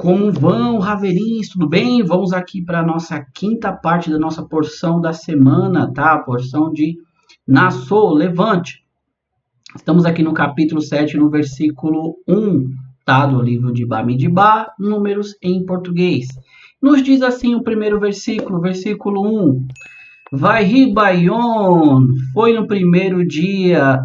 Como vão, Raverins? Tudo bem? Vamos aqui para a nossa quinta parte da nossa porção da semana, tá? A porção de Nassau, Levante. Estamos aqui no capítulo 7, no versículo 1, tá? Do livro de Bamidbar, números em português. Nos diz assim o primeiro versículo, versículo 1. Vai Bayon, foi no primeiro dia,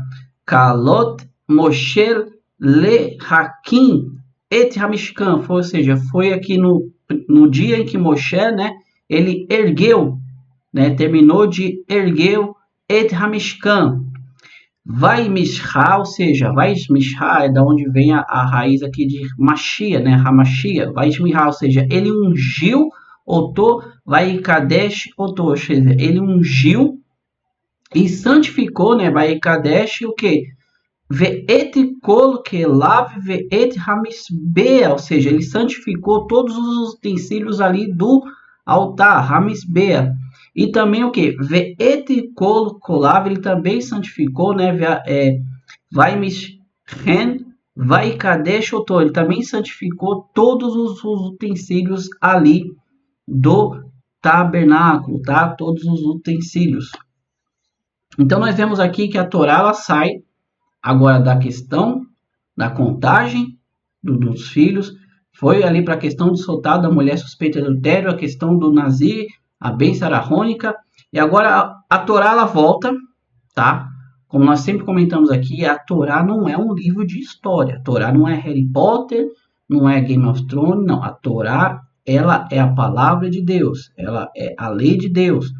Kalot Moshe Le Hakim Et Hamishkan, ou seja, foi aqui no dia em que Moshe, né, ele ergueu, né, terminou de erguer Et Hamishkan. Vai Mishra, ou seja, vai Mishra é da onde vem a raiz aqui de Machia, né, Hamashia. Vai Mishra, ou seja, ele ungiu Otô, vai Kadesh Otô, ou seja, ele ungiu e santificou, né, vai Kadesh o quê? Ve'et kol kelav ve'et hamisbea, ou seja, ele santificou todos os utensílios ali do altar, hamisbea. E também o que? Ve'et kol kolav, ele também santificou, né? Vai mishen, vai kadesh otor, ele também santificou todos os utensílios ali do tabernáculo, tá? Todos os utensílios. Então nós vemos aqui que a Torá ela sai agora da questão da contagem dos filhos, foi ali para a questão do soltado da mulher suspeita de adultério, a questão do Nazir, a bênção ararônica, e agora a Torá ela volta, tá? Como nós sempre comentamos aqui, a Torá não é um livro de história, a Torá não é Harry Potter, não é Game of Thrones, não, a Torá ela é a palavra de Deus, ela é a lei de Deus.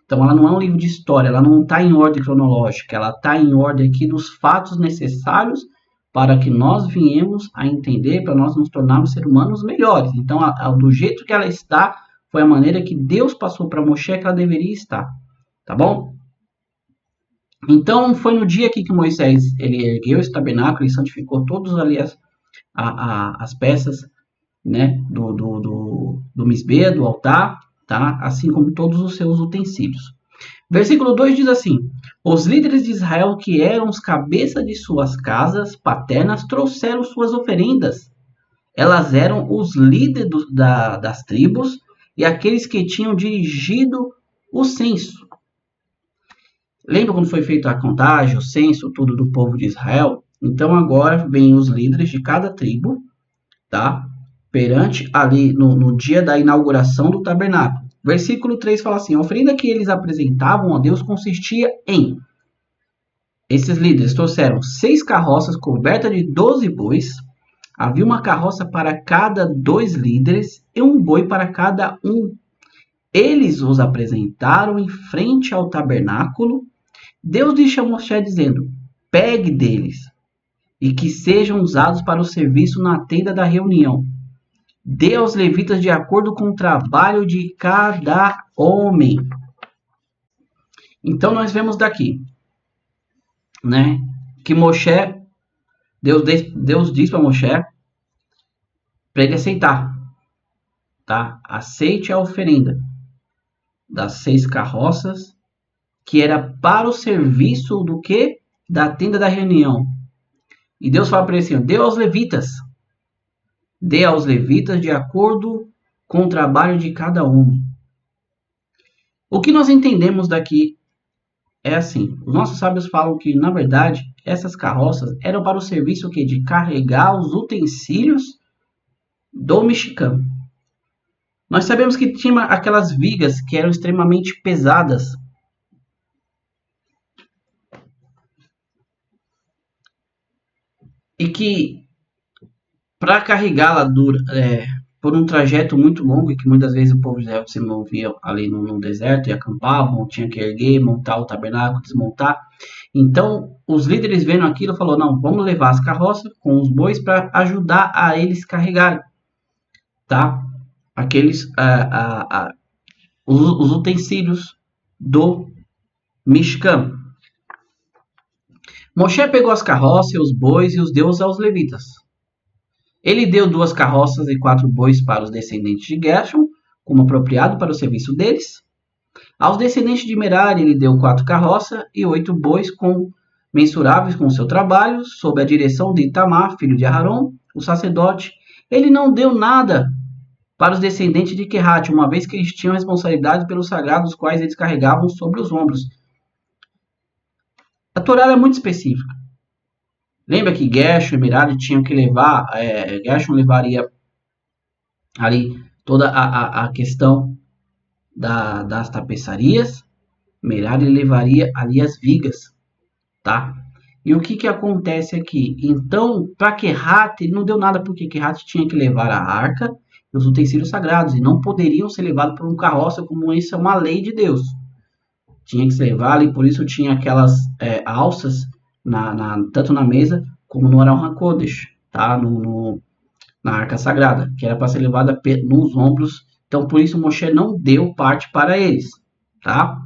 Então, ela não é um livro de história, ela não está em ordem cronológica, ela está em ordem aqui dos fatos necessários para que nós viemos a entender, para nós nos tornarmos seres humanos melhores. Então, do jeito que ela está, foi a maneira que Deus passou para Moshe que ela deveria estar, tá bom? Então, foi no dia aqui que Moisés ele ergueu esse tabernáculo, ele santificou todas ali as peças, né, do misbê, do altar, tá? Assim como todos os seus utensílios. Versículo 2 diz assim: os líderes de Israel, que eram os cabeças de suas casas paternas, trouxeram suas oferendas. Elas eram os líderes das tribos e aqueles que tinham dirigido o censo. Lembra quando foi feita a contagem, o censo, tudo do povo de Israel? Então agora vem os líderes de cada tribo, tá? Perante ali no dia da inauguração do tabernáculo. Versículo 3 fala assim: a oferenda que eles apresentavam a Deus consistia em... Esses líderes trouxeram 6 carroças cobertas de 12 bois. Havia uma carroça para cada 2 líderes e um boi para cada um. Eles os apresentaram em frente ao tabernáculo. Deus disse a Moshe dizendo: pegue deles e que sejam usados para o serviço na tenda da reunião. Dê aos levitas de acordo com o trabalho de cada homem. Então nós vemos daqui, né, que Moshe, Deus diz para Moshe para ele aceitar, tá? Aceite a oferenda das 6 carroças, que era para o serviço do que? Da tenda da reunião. E Deus fala para ele assim: dê aos levitas. Dê aos levitas de acordo com o trabalho de cada homem. O que nós entendemos daqui é assim: os nossos sábios falam que, na verdade, essas carroças eram para o serviço que de carregar os utensílios do Mishkan. Nós sabemos que tinha aquelas vigas que eram extremamente pesadas. E que para carregá-la por um trajeto muito longo, e que muitas vezes o povo de Israel se movia ali no deserto e acampavam, tinha que erguer, montar o tabernáculo, desmontar. Então, os líderes vendo aquilo, falou: não, vamos levar as carroças com os bois para ajudar a eles carregarem, tá? Os utensílios do Mishkan. Moshe pegou as carroças e os bois e os deu aos levitas. Ele deu 2 carroças e 4 bois para os descendentes de Gershon, como apropriado para o serviço deles. Aos descendentes de Merari, ele deu 4 carroças e 8 bois mensuráveis com o seu trabalho, sob a direção de Itamar, filho de Aharon, o sacerdote. Ele não deu nada para os descendentes de Querate, uma vez que eles tinham responsabilidade pelos sagrados, os quais eles carregavam sobre os ombros. A Torá é muito específica. Lembra que Gershon e Merari tinham que levar, Gershon levaria ali toda a questão das tapeçarias, Merari levaria ali as vigas, tá? E o que acontece aqui? Então, para Querate, ele não deu nada, porque Querate tinha que levar a arca e os utensílios sagrados, e não poderiam ser levados por um carroça, como isso é uma lei de Deus. Tinha que ser levado, e por isso tinha aquelas alças, tanto na mesa, como no Aron HaKodesh, tá? Na arca sagrada, que era para ser levada nos ombros. Então, por isso, Moshe não deu parte para eles, tá?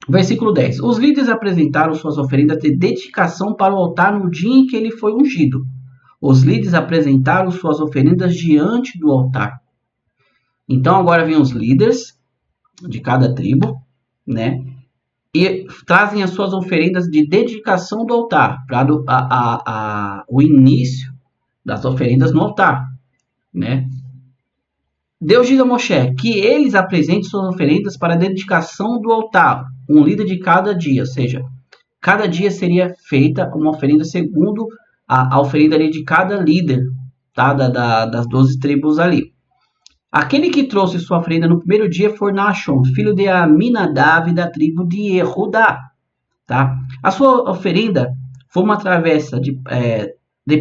Versículo 10. Os líderes apresentaram suas oferendas de dedicação para o altar no dia em que ele foi ungido. Os líderes apresentaram suas oferendas diante do altar. Então, agora vem os líderes de cada tribo, né? E trazem as suas oferendas de dedicação do altar, para o início das oferendas no altar, né? Deus diz a Moshe que eles apresentem suas oferendas para a dedicação do altar, um líder de cada dia, ou seja, cada dia seria feita uma oferenda segundo a oferenda ali de cada líder, tá? Das 12 tribos ali. Aquele que trouxe sua oferenda no primeiro dia foi Nashon, filho de Aminadav, da tribo de Yehudá, tá? A sua oferenda foi uma travessa de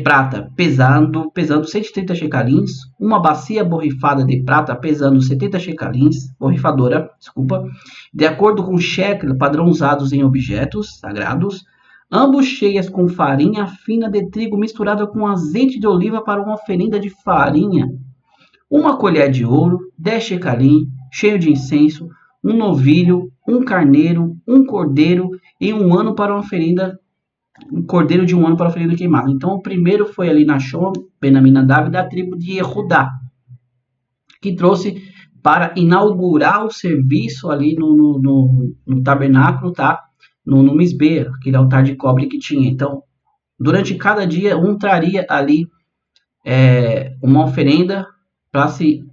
prata pesando 130 shekalins, uma bacia borrifada de prata pesando 70 shekalins, borrifadora, desculpa, de acordo com o shekel padrão usados em objetos sagrados, ambos cheias com farinha fina de trigo misturada com azeite de oliva para uma oferenda de farinha, uma colher de ouro, 10 shekalin, cheio de incenso, um novilho, um carneiro, um cordeiro e um ano para uma oferenda, um cordeiro de um ano para a oferenda queimada. Então, o primeiro foi ali Nashon, ben Aminadav, da tribo de Yehudá, que trouxe para inaugurar o serviço ali no tabernáculo, tá? No Misbeh, aquele altar de cobre que tinha. Então, durante cada dia, um traria ali uma oferenda para ser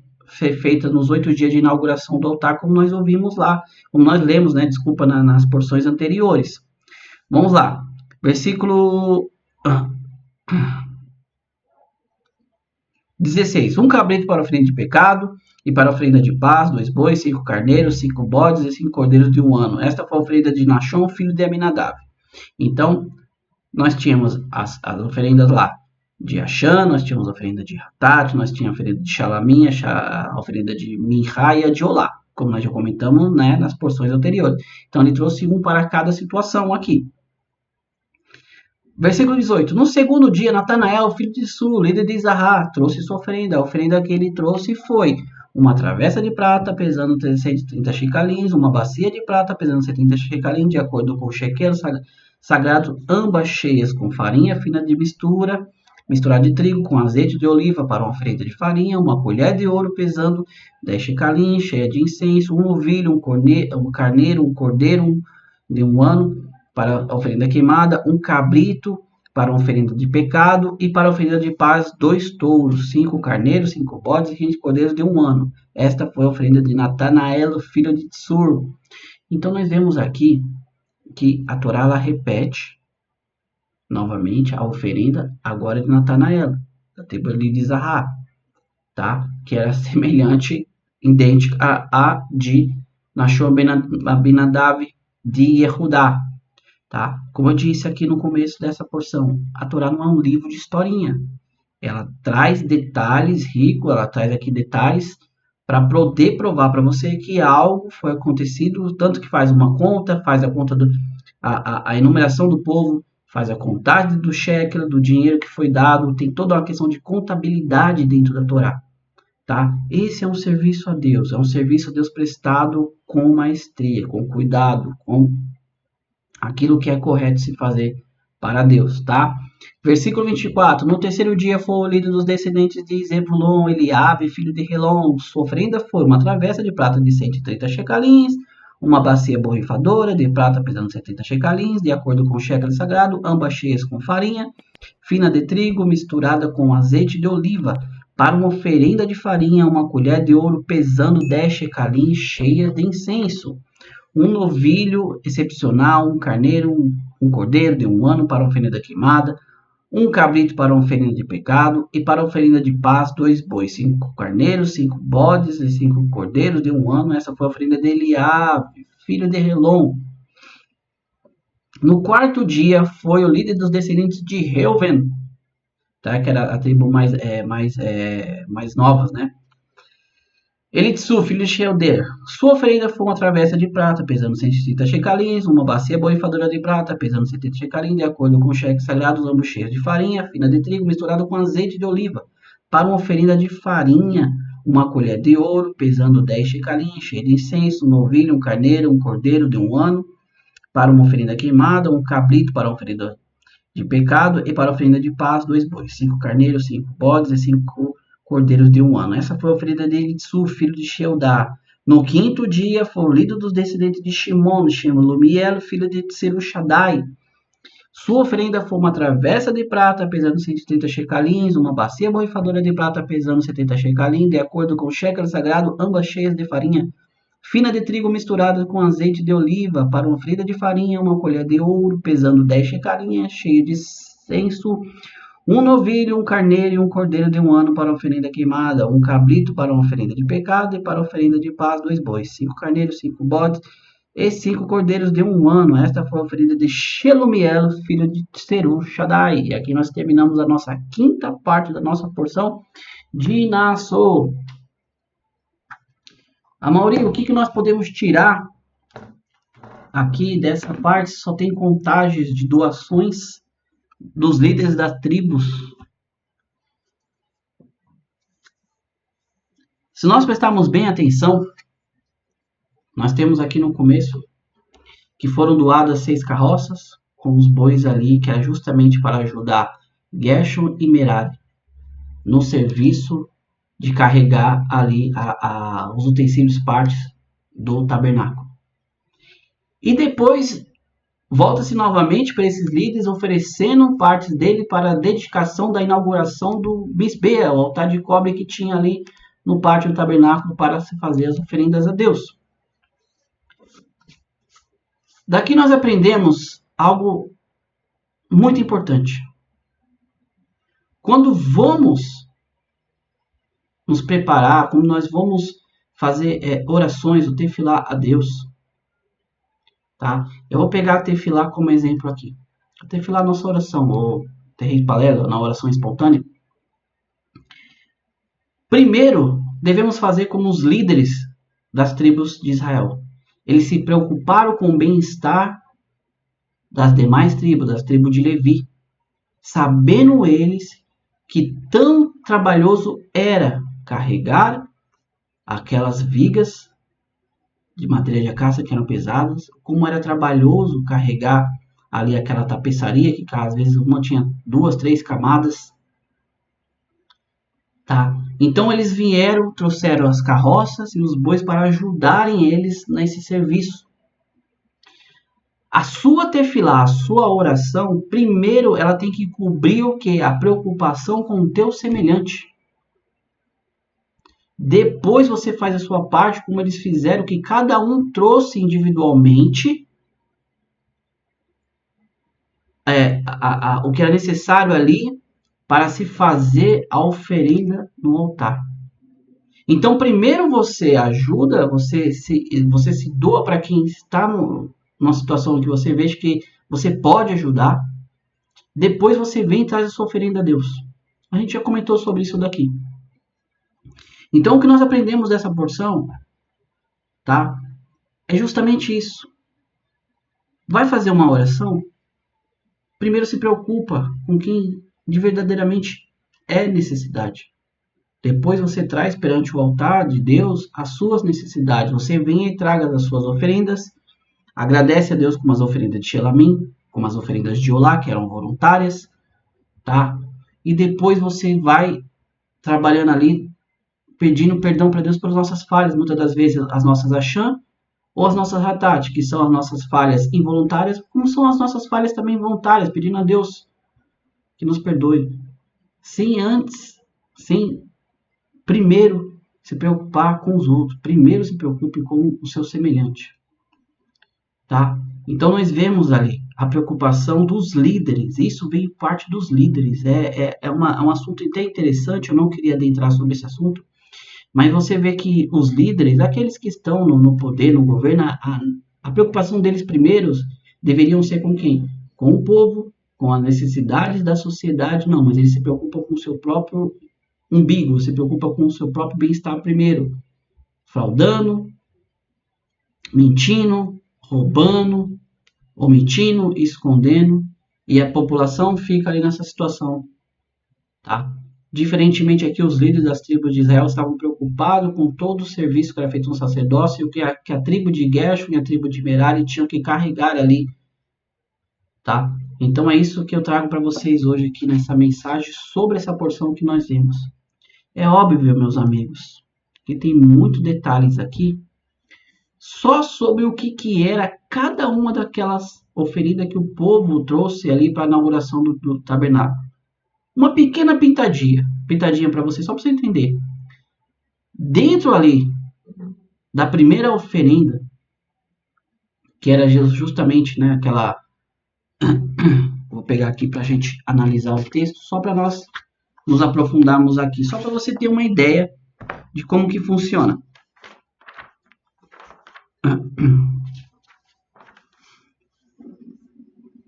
feita nos 8 dias de inauguração do altar, como nós ouvimos lá, como nós lemos, né? Desculpa, nas porções anteriores. Vamos lá. Versículo 16. Um cabrito para a oferenda de pecado e para a oferenda de paz, 2 bois, 5 carneiros, 5 bodes e 5 cordeiros de um ano. Esta foi a oferenda de Nashon, filho de Aminadav. Então, nós tínhamos as oferendas lá de Achan, nós tínhamos a oferenda de Hatat, nós tínhamos a oferenda de Shalamim, a oferenda de Minchá e a de Olá, como nós já comentamos, né, nas porções anteriores. Então, ele trouxe um para cada situação aqui. Versículo 18. No segundo dia, Natanael, filho de Su, líder de Izahá, trouxe sua oferenda. A oferenda que ele trouxe foi uma travessa de prata pesando 130 shekalins, uma bacia de prata pesando 70 shekalins, de acordo com o shekel sagrado, ambas cheias com farinha fina de misturada de trigo com azeite de oliva para uma oferenda de farinha, uma colher de ouro pesando 10 shekalins, cheia de incenso, um novilho, um carneiro, um cordeiro de um ano, para a oferenda queimada, um cabrito para a oferenda de pecado e para a oferenda de paz, 2 touros, 5 carneiros, 5 bodes e 20 cordeiros de um ano. Esta foi a oferenda de Natanael, filho de Tsur. Então nós vemos aqui que a Torá ela repete novamente a oferenda agora de Natanael, da tribo de Izahá, tá? Que era semelhante, idêntica a de Nashon ben Aminadav de Yehudá. Tá? Como eu disse aqui no começo dessa porção, a Torá não é um livro de historinha. Ela traz detalhes ricos, ela traz aqui detalhes para poder provar para você que algo foi acontecido, tanto que faz uma conta, faz a conta a enumeração do povo, faz a contagem do shekel, do dinheiro que foi dado, tem toda uma questão de contabilidade dentro da Torá. Tá? Esse é um serviço a Deus, é um serviço a Deus prestado com maestria, com cuidado, com aquilo que é correto se fazer para Deus, tá? Versículo 24. No terceiro dia foi o líder dos descendentes de Zebulon, Eliabe, filho de Helon. Sua oferenda foi uma travessa de prata de 130 shekalins, uma bacia borrifadora de prata pesando 70 shekalims, de acordo com o shekel sagrado, ambas cheias com farinha fina de trigo misturada com azeite de oliva, para uma oferenda de farinha, uma colher de ouro pesando 10 shekalims cheias de incenso, um novilho excepcional, um carneiro, um cordeiro de 1 ano para a oferenda queimada, um cabrito para a oferenda de pecado, e para a oferenda de paz 2 bois, 5 carneiros, 5 bodes e 5 cordeiros de 1 ano. Essa foi a oferenda de Eliabe, filho de Helon. No 4º dia foi o líder dos descendentes de Reuven, tá? Que era a tribo mais novas, né? Elitsu, filho de Shealder. Sua oferenda foi uma travessa de prata, pesando 130 shekalims, uma bacia borrifadora de prata, pesando 70 shekalims, de acordo com o shekel sagrado, ambos cheios de farinha fina de trigo, misturado com azeite de oliva, para uma oferenda de farinha, uma colher de ouro, pesando 10 shekalims, cheia de incenso, um novilho, um carneiro, um cordeiro de 1 ano, para uma oferenda queimada, um cabrito para uma oferenda de pecado, e para a oferenda de paz 2 bois, 5 carneiros, 5 bodes e 5 cordeiros de 1 ano. Essa foi a oferenda de Elitsu, filho de Sheldá. No 5º dia foi o líder dos descendentes de Shimon, Shelumiel, filho de Tserushadai. Sua oferenda foi uma travessa de prata pesando 130 shekalims, uma bacia borrifadora de prata pesando 70 shekalims, de acordo com o shekel sagrado, ambas cheias de farinha fina de trigo misturada com azeite de oliva, para uma oferenda de farinha, uma colher de ouro pesando 10 shekalims, cheia de incenso, um novilho, um carneiro e um cordeiro de 1 ano para a oferenda queimada, um cabrito para uma oferenda de pecado e para a oferenda de paz 2 bois, 5 carneiros, 5 bodes e 5 cordeiros de 1 ano. Esta foi a oferenda de Shelumiel, filho de Tserushadai. E aqui nós terminamos a nossa 5ª parte da nossa porção de Nassau. Amaury, o que nós podemos tirar aqui dessa parte? Só tem contagens de doações dos líderes das tribos. Se nós prestarmos bem atenção, nós temos aqui no começo que foram doadas 6 carroças com os bois ali, que é justamente para ajudar Gershon e Merari no serviço de carregar ali os utensílios partes do tabernáculo. E depois volta-se novamente para esses líderes, oferecendo partes dele para a dedicação da inauguração do Misbea, o altar de cobre que tinha ali no pátio do tabernáculo para se fazer as oferendas a Deus. Daqui nós aprendemos algo muito importante. Quando vamos nos preparar, quando nós vamos fazer orações, o tefilá a Deus, tá? Eu vou pegar a tefilá como exemplo aqui. A tefilá é a nossa oração, ou terreiro palela, na oração espontânea. Primeiro, devemos fazer como os líderes das tribos de Israel. Eles se preocuparam com o bem-estar das demais tribos, das tribos de Levi, sabendo eles que tão trabalhoso era carregar aquelas vigas de madeira de acácia que eram pesadas, como era trabalhoso carregar ali aquela tapeçaria que às vezes uma tinha 2, 3 camadas, tá? Então eles vieram, trouxeram as carroças e os bois para ajudarem eles nesse serviço. A sua tefilá, a sua oração, primeiro ela tem que cobrir o quê? A preocupação com o teu semelhante. Depois você faz a sua parte, como eles fizeram, que cada um trouxe individualmente o que era necessário ali para se fazer a oferenda no altar. Então, primeiro você ajuda, você se doa para quem está numa situação que você veja que você pode ajudar. Depois você vem e traz a sua oferenda a Deus. A gente já comentou sobre isso daqui. Então, o que nós aprendemos dessa porção, tá? É justamente isso. Vai fazer uma oração? Primeiro se preocupa com quem de verdadeiramente é necessidade. Depois você traz perante o altar de Deus as suas necessidades. Você vem e traga as suas oferendas. Agradece a Deus com as oferendas de Shelamim, com as oferendas de Olá, que eram voluntárias, tá? E depois você vai trabalhando ali, pedindo perdão para Deus pelas nossas falhas, muitas das vezes as nossas acham, ou as nossas hatat, que são as nossas falhas involuntárias, como são as nossas falhas também voluntárias, pedindo a Deus que nos perdoe. Sem primeiro se preocupar com os outros, primeiro se preocupe com o seu semelhante, tá? Então nós vemos ali a preocupação dos líderes, isso veio parte dos líderes, um assunto até interessante, eu não queria adentrar sobre esse assunto, mas você vê que os líderes, aqueles que estão no poder, no governo, a preocupação deles primeiros deveriam ser com quem? Com o povo, com as necessidades da sociedade, não, mas eles se preocupam com o seu próprio umbigo, se preocupa com o seu próprio bem-estar primeiro, fraudando, mentindo, roubando, omitindo, escondendo, e a população fica ali nessa situação, tá? Diferentemente aqui, os líderes das tribos de Israel estavam preocupados com todo o serviço que era feito no sacerdócio, que a tribo de Gershon e a tribo de Merari tinham que carregar ali, tá? Então é isso que eu trago para vocês hoje aqui nessa mensagem sobre essa porção que nós vimos. É óbvio, meus amigos, que tem muitos detalhes aqui só sobre o que era cada uma daquelas oferendas que o povo trouxe ali para a inauguração do tabernáculo. Uma pequena pintadinha para você, só para você entender. Dentro ali da primeira oferenda, que era justamente, né, aquela... Vou pegar aqui para a gente analisar o texto, só para nós nos aprofundarmos aqui, só para você ter uma ideia de como que funciona.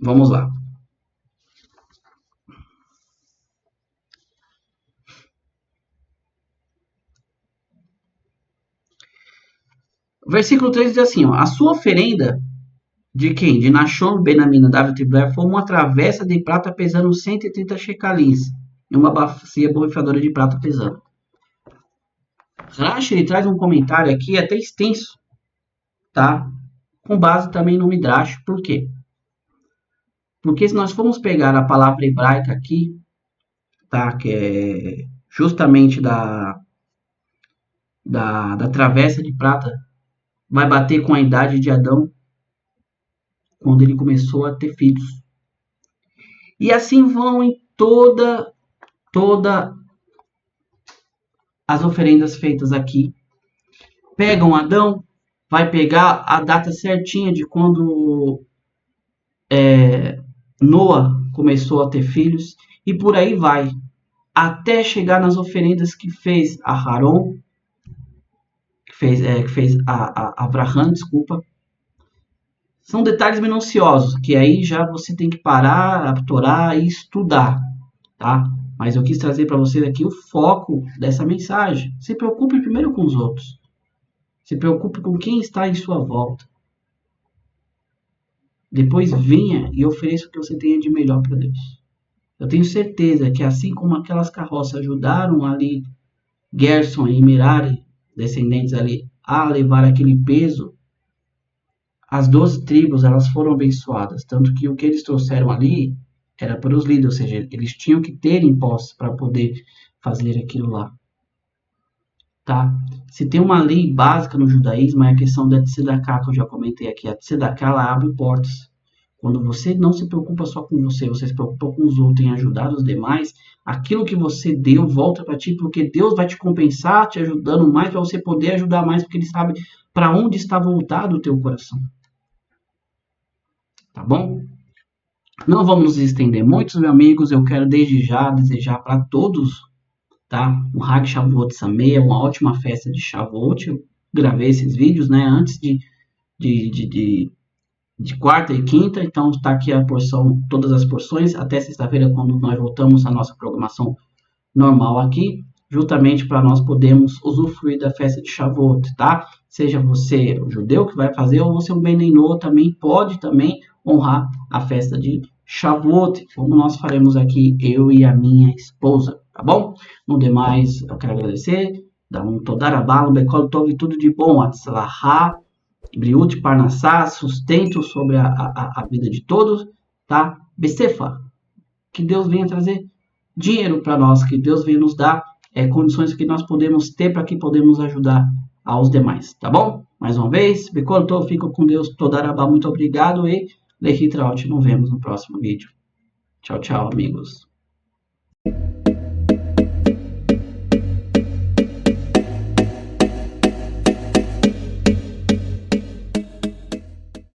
Vamos lá. O versículo 3 diz assim, ó, a sua oferenda de quem? De Nachshon, Ben-Ammi, Davi, Tribler, foi uma travessa de prata pesando 130 shekalims e uma bacia borrifadora de prata pesando. Rashi, ele traz um comentário aqui até extenso, tá? Com base também no Midrash. Por quê? Porque se nós formos pegar a palavra hebraica aqui, tá? Que é justamente da travessa de prata, vai bater com a idade de Adão, quando ele começou a ter filhos. E assim vão em toda as oferendas feitas aqui. Pegam Adão, vai pegar a data certinha de quando Noa começou a ter filhos, e por aí vai, até chegar nas oferendas que fez a Haron, que fez a Abraham, desculpa. São detalhes minuciosos, que aí já você tem que parar, aptorar e estudar, tá? Mas eu quis trazer para vocês aqui o foco dessa mensagem. Se preocupe primeiro com os outros. Se preocupe com quem está em sua volta. Depois venha e ofereça o que você tenha de melhor para Deus. Eu tenho certeza que assim como aquelas carroças ajudaram ali Gershon e Merari, descendentes ali, a levar aquele peso, as 12 tribos elas foram abençoadas. Tanto que o que eles trouxeram ali era para os líderes, ou seja, eles tinham que ter impostos para poder fazer aquilo lá. Tá? Se tem uma lei básica no judaísmo, é a questão da tzedakah, que eu já comentei aqui. A tzedakah, ela abre portas. Quando você não se preocupa só com você, você se preocupa com os outros, em ajudar os demais, aquilo que você deu volta para ti, porque Deus vai te compensar, te ajudando mais, para você poder ajudar mais, porque Ele sabe para onde está voltado o teu coração. Tá bom? Não vamos nos estender muito, meus amigos. Eu quero desde já desejar para todos, tá? Um Hag Shavuot Sameach, uma ótima festa de Shavuot. Eu gravei esses vídeos, né? Antes de quarta e quinta, então está aqui a porção, todas as porções, até sexta-feira, quando nós voltamos à nossa programação normal aqui, justamente para nós podermos usufruir da festa de Shavuot, tá? Seja você o judeu que vai fazer, ou você um Benenô também pode também honrar a festa de Shavuot, como nós faremos aqui, eu e a minha esposa, tá bom? No demais, eu quero agradecer, dar um Todarabá, um Bekol Tov, tudo de bom, Atzlahá, Briut, Parnassá, sustento sobre a vida de todos, tá? Becefa, que Deus venha trazer dinheiro para nós, que Deus venha nos dar condições que nós podemos ter para que podemos ajudar aos demais, tá bom? Mais uma vez, Bikol Tov, fico com Deus, Todarabá, muito obrigado e Lehitraot, nos vemos no próximo vídeo. Tchau, tchau, amigos.